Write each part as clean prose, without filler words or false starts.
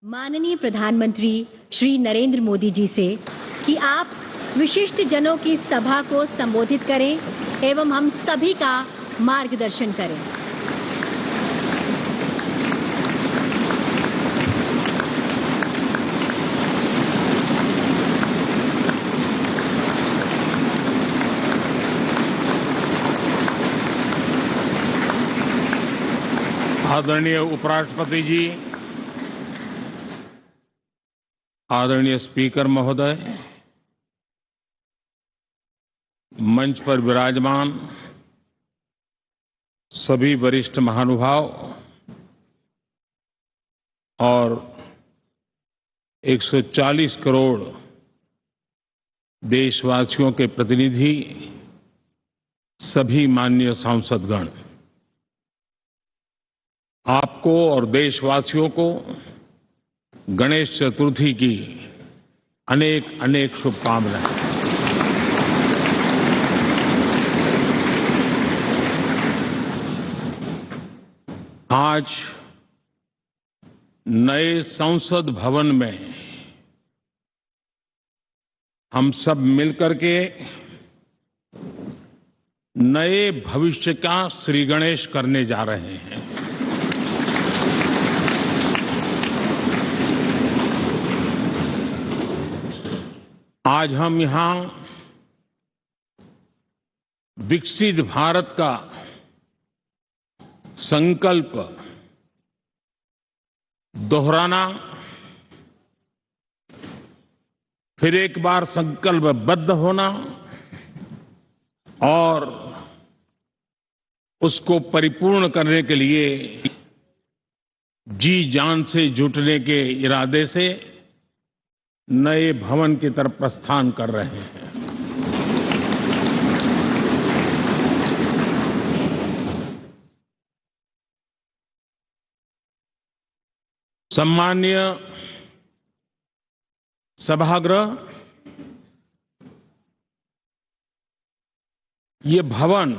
माननीय प्रधानमंत्री श्री नरेंद्र मोदी जी से कि आप विशिष्ट जनों की सभा को संबोधित करें एवं हम सभी का मार्गदर्शन करें। आदरणीय उपराष्ट्रपति जी, आदरणीय स्पीकर महोदय, मंच पर विराजमान सभी वरिष्ठ महानुभाव और 140 करोड़ देशवासियों के प्रतिनिधि, सभी माननीय सांसदगण, आपको और देशवासियों को गणेश चतुर्थी की अनेक अनेक शुभकामनाएं। आज नए संसद भवन में हम सब मिलकर के नए भविष्य का श्री गणेश करने जा रहे हैं। आज हम यहां विकसित भारत का संकल्प दोहराना, फिर एक बार संकल्पबद्ध होना और उसको परिपूर्ण करने के लिए जी जान से जुटने के इरादे से नए भवन की तरफ प्रस्थान कर रहे हैं। सम्माननीय सभागृह, ये भवन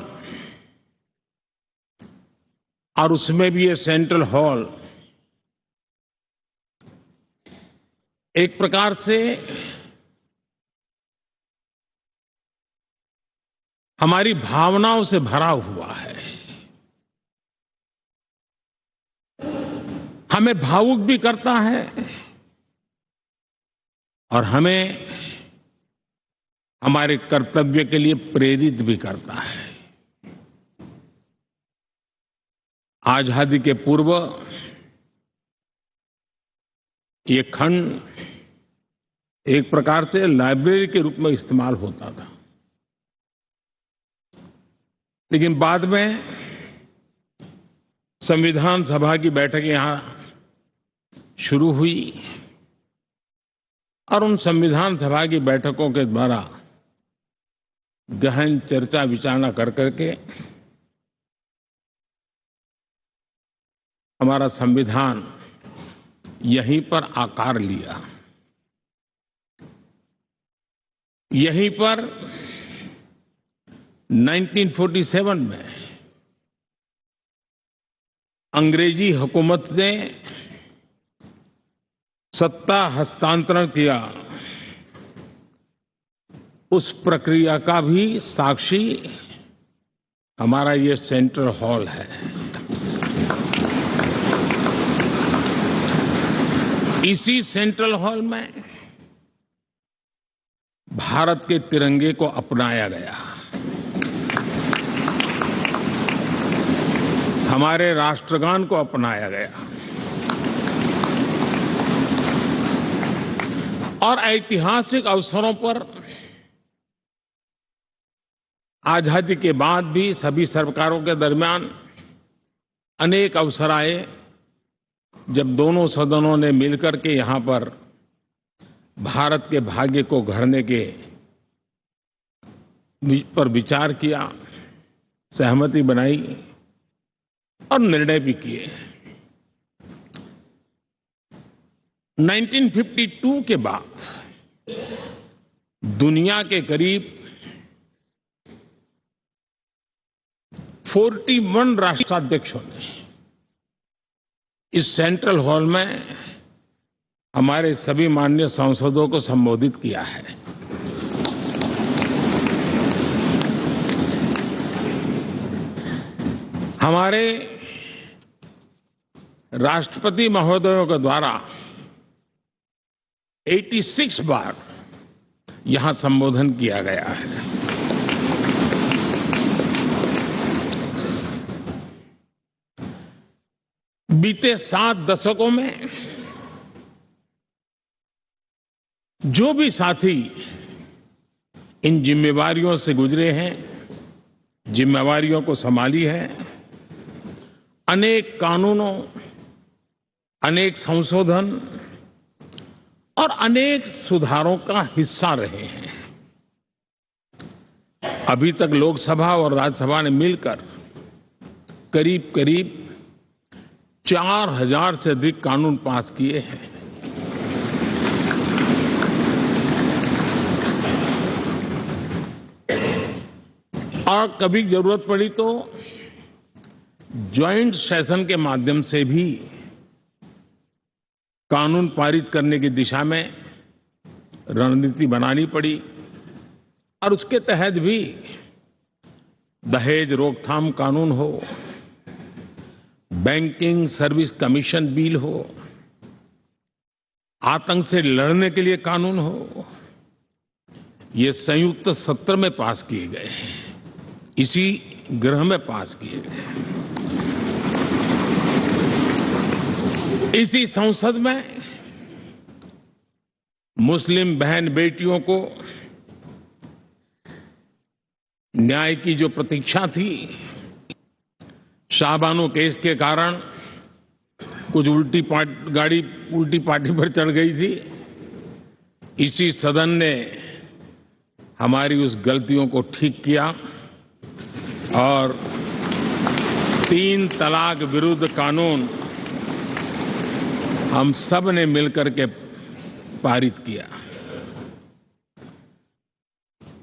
और उसमें भी ये सेंट्रल हॉल एक प्रकार से हमारी भावनाओं से भरा हुआ है। हमें भावुक भी करता है और हमें हमारे कर्तव्य के लिए प्रेरित भी करता है। आजादी के पूर्व ये खंड एक प्रकार से लाइब्रेरी के रूप में इस्तेमाल होता था, लेकिन बाद में संविधान सभा की बैठक यहां शुरू हुई और उन संविधान सभा की बैठकों के द्वारा गहन चर्चा विचारणा कर करके हमारा संविधान यहीं पर आकार लिया। यहीं पर 1947 में अंग्रेजी हुकूमत ने सत्ता हस्तांतरण किया, उस प्रक्रिया का भी साक्षी हमारा ये सेंट्रल हॉल है। इसी सेंट्रल हॉल में भारत के तिरंगे को अपनाया गया, हमारे राष्ट्रगान को अपनाया गया और ऐतिहासिक अवसरों पर आजादी के बाद भी सभी सरकारों के दरमियान अनेक अवसर आए जब दोनों सदनों ने मिलकर के यहां पर भारत के भाग्य को गढ़ने के पर विचार किया, सहमति बनाई और निर्णय भी किए। 1952 के बाद दुनिया के करीब 41 राष्ट्राध्यक्षों ने इस सेंट्रल हॉल में हमारे सभी माननीय सांसदों को संबोधित किया है। हमारे राष्ट्रपति महोदयों के द्वारा 86 बार यहां संबोधन किया गया है। बीते 7 दशकों में जो भी साथी इन जिम्मेवारियों से गुजरे हैं, जिम्मेवारियों को संभाली है, अनेक कानूनों, अनेक संशोधन और अनेक सुधारों का हिस्सा रहे हैं। अभी तक लोकसभा और राज्यसभा ने मिलकर करीब करीब 4000 से अधिक कानून पास किए हैं। और कभी जरूरत पड़ी तो ज्वाइंट सेशन के माध्यम से भी कानून पारित करने की दिशा में रणनीति बनानी पड़ी और उसके तहत भी दहेज रोकथाम कानून हो, बैंकिंग सर्विस कमीशन बिल हो, आतंक से लड़ने के लिए कानून हो, ये संयुक्त सत्र में पास किए गए हैं, इसी गृह में पास किए गए। इसी संसद में मुस्लिम बहन बेटियों को न्याय की जो प्रतीक्षा थी, शाहबानो केस के कारण कुछ गाड़ी उल्टी पार्टी पर चढ़ गई थी। इसी सदन ने हमारी उस गलतियों को ठीक किया और 3 तलाक विरुद्ध कानून हम सब ने मिलकर के पारित किया।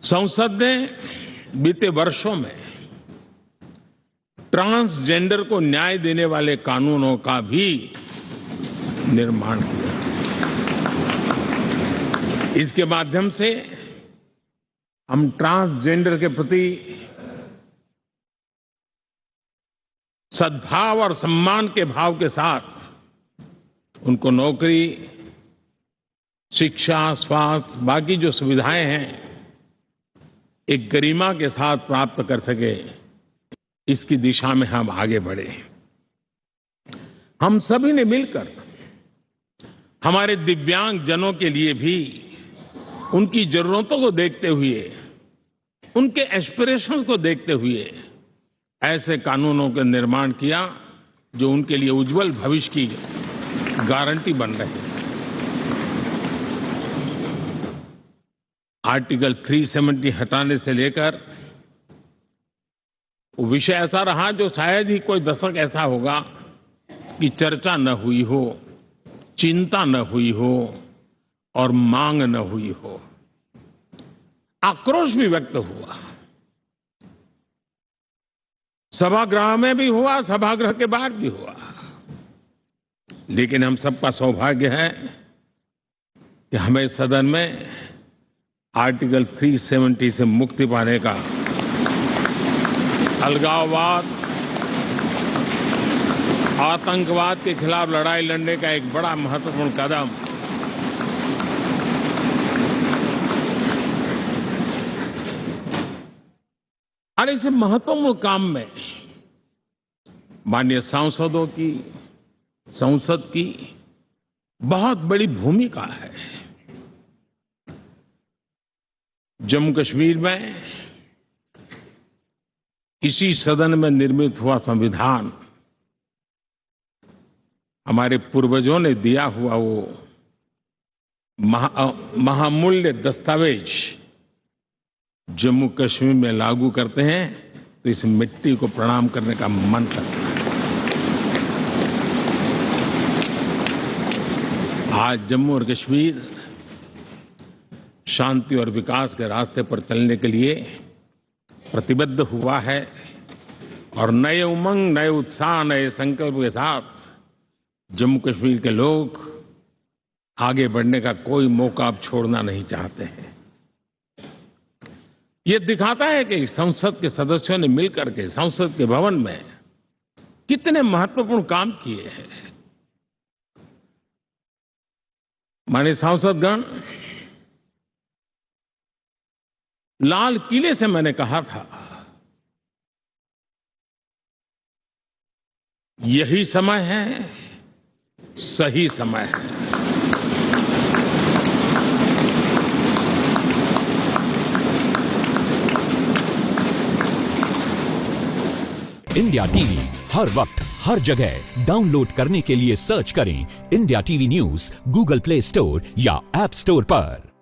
संसद ने बीते वर्षों में ट्रांसजेंडर को न्याय देने वाले कानूनों का भी निर्माण किया। इसके माध्यम से हम ट्रांसजेंडर के प्रति सद्भाव और सम्मान के भाव के साथ उनको नौकरी, शिक्षा, स्वास्थ्य, बाकी जो सुविधाएं हैं, एक गरिमा के साथ प्राप्त कर सके, इसकी दिशा में हम आगे बढ़े। हम सभी ने मिलकर हमारे दिव्यांग जनों के लिए भी उनकी जरूरतों को देखते हुए, उनके एस्पिरेशंस को देखते हुए ऐसे कानूनों का निर्माण किया जो उनके लिए उज्जवल भविष्य की गारंटी बन रहे हैं। आर्टिकल 370 हटाने से लेकर वो विषय ऐसा रहा जो शायद ही कोई दशक ऐसा होगा कि चर्चा न हुई हो, चिंता न हुई हो और मांग न हुई हो। आक्रोश भी व्यक्त हुआ, सभागृह में भी हुआ, सभागृह के बाहर भी हुआ। लेकिन हम सबका सौभाग्य है कि हमें सदन में आर्टिकल 370 से मुक्ति पाने का, अलगाववाद, आतंकवाद के खिलाफ लड़ाई लड़ने का एक बड़ा महत्वपूर्ण कदम और इस महत्वपूर्ण काम में माननीय सांसदों की, संसद की बहुत बड़ी भूमिका है। जम्मू कश्मीर में इसी सदन में निर्मित हुआ संविधान हमारे पूर्वजों ने दिया हुआ वो महामूल्य दस्तावेज जम्मू कश्मीर में लागू करते हैं तो इस मिट्टी को प्रणाम करने का मन करता है। आज जम्मू और कश्मीर शांति और विकास के रास्ते पर चलने के लिए प्रतिबद्ध हुआ है और नए उमंग, नए उत्साह, नए संकल्प के साथ जम्मू कश्मीर के लोग आगे बढ़ने का कोई मौका आप छोड़ना नहीं चाहते हैं। ये दिखाता है कि संसद के सदस्यों ने मिलकर के संसद के भवन में कितने महत्वपूर्ण काम किए हैं। माननीय सांसदगण, लाल किले से मैंने कहा था, यही समय है, सही समय है। इंडिया टीवी हर वक्त हर जगह डाउनलोड करने के लिए सर्च करें India TV news Google play store या ऐप स्टोर पर।